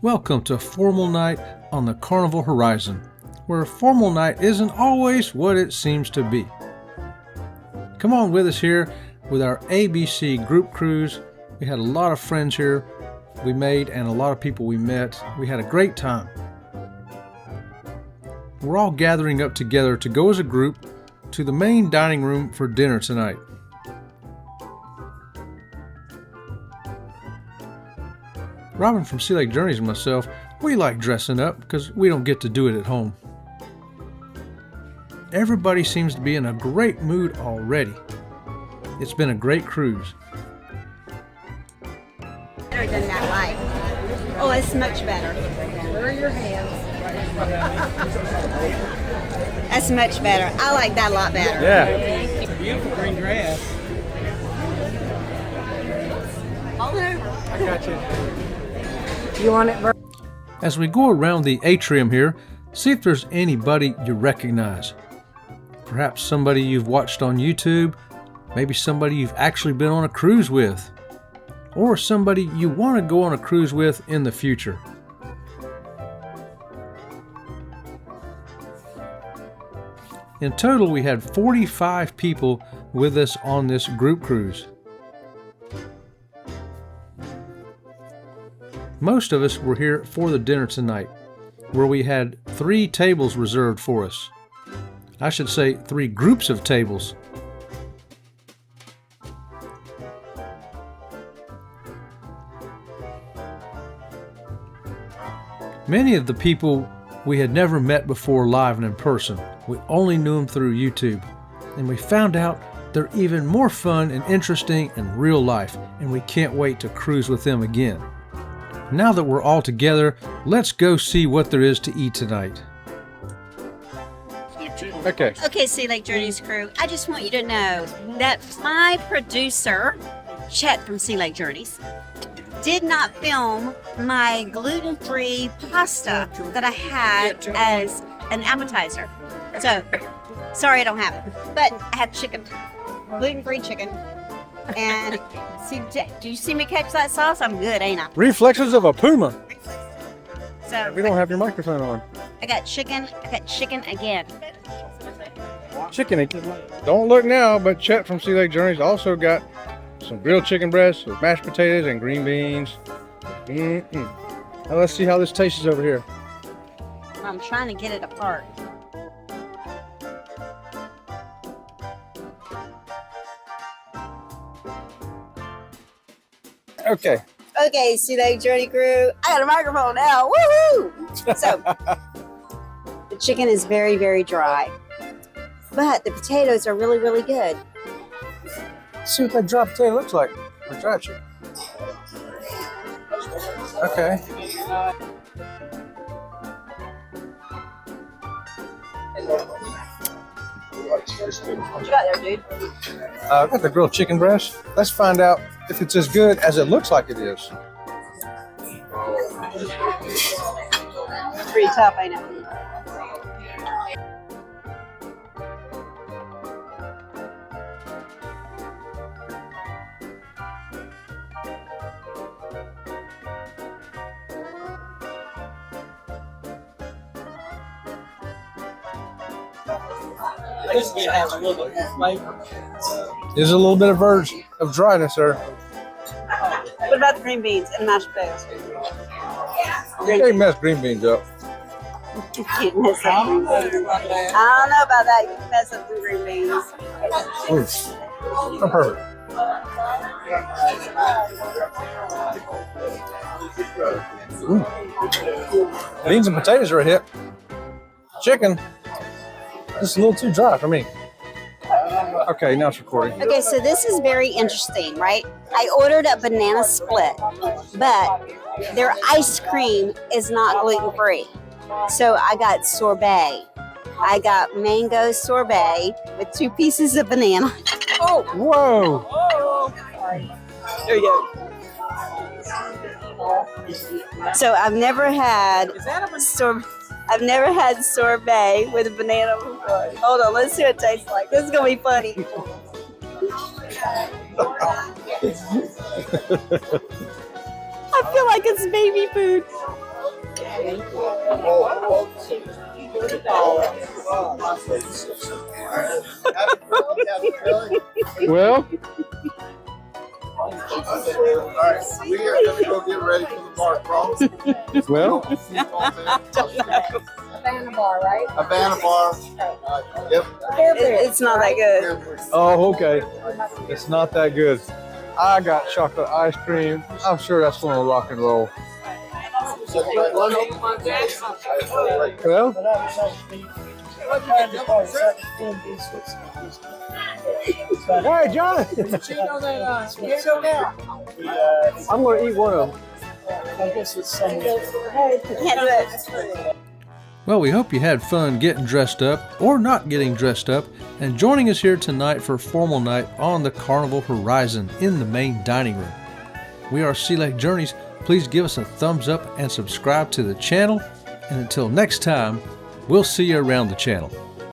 Welcome to Formal Night on the Carnival Horizon, where a formal night isn't always what it seems to be. Come on with us here with our ABC group cruise. We had a lot of friends here we made and a lot of people we met. We had a great time. We're all gathering up together to go as a group to the main dining room for dinner tonight. Robin from Sea Lake Journeys and myself, we like dressing up because we don't get to do it at home. Everybody seems to be in a great mood already. It's been a great cruise. Better than that light. Oh, it's much better. Where are your hands? That's much better. I like that a lot better. Yeah. It's a beautiful green dress. All over. I got you. You want it? As we go around the atrium here, see if there's anybody you recognize. Perhaps somebody you've watched on YouTube, maybe somebody you've actually been on a cruise with, or somebody you want to go on a cruise with in the future. In total, we had 45 people with us on this group cruise. Most of us were here for the dinner tonight, where we had 3 tables reserved for us. I should say 3 groups of tables. Many of the people we had never met before live and in person. We only knew them through YouTube. And we found out they're even more fun and interesting in real life, and we can't wait to cruise with them again. Now that we're all together, let's go see what there is to eat tonight. Okay, Sea Lake Journeys crew, I just want you to know that my producer, Chet from Sea Lake Journeys, did not film my gluten-free pasta that I had as an appetizer. So, sorry I don't have it. But I have chicken, gluten-free chicken. And see, do you see me catch that sauce? I'm good, ain't I? Reflexes of a puma. So We don't have your microphone on. I got chicken again. Chicken. Don't look now, but Chet from Sea Lake Journeys also got some grilled chicken breasts with mashed potatoes and green beans. Now let's see how this tastes over here. I'm trying to get it apart. Okay. Okay, Sea Lake Journey crew, I got a microphone now. Woohoo! So, the chicken is very, very dry, but the potatoes are really, really good. See what that dry potato looks like. Or dry chicken. Okay. What you got there, dude? I've got the grilled chicken breast. Let's find out if it's as good as it looks like it is. It's pretty tough, I know. This has a little bit of flavor. There's a little bit of verge of dryness there. What about the green beans and mashed potatoes? They messed green beans up. You can't mess up green beans. I don't know about that. You can mess up some green beans. I'm perfect. Beans and potatoes are a hit. Chicken, just a little too dry for me. Okay, now it's recording. Okay, so this is very interesting, right? I ordered a banana split, but their ice cream is not gluten-free. So I got sorbet. I got mango sorbet with 2 pieces of banana. Oh, whoa! There you go. So I've never had sorbet with a banana before. Hold on, let's see what it tastes like. This is gonna be funny. I feel like it's baby food. Well, We are going to go get ready for the bar crawl. well, Havana bar, right? Havana bar. Yep. It's not that good. oh, okay. It's not that good. I got chocolate ice cream. I'm sure that's going to rock and roll. Well, hey, John. I'm going to eat one of them. Well, we hope you had fun getting dressed up or not getting dressed up and joining us here tonight for a formal night on the Carnival Horizon in the main dining room. We are Sea Lake Journeys. Please give us a thumbs up and subscribe to the channel. And until next time, we'll see you around the channel.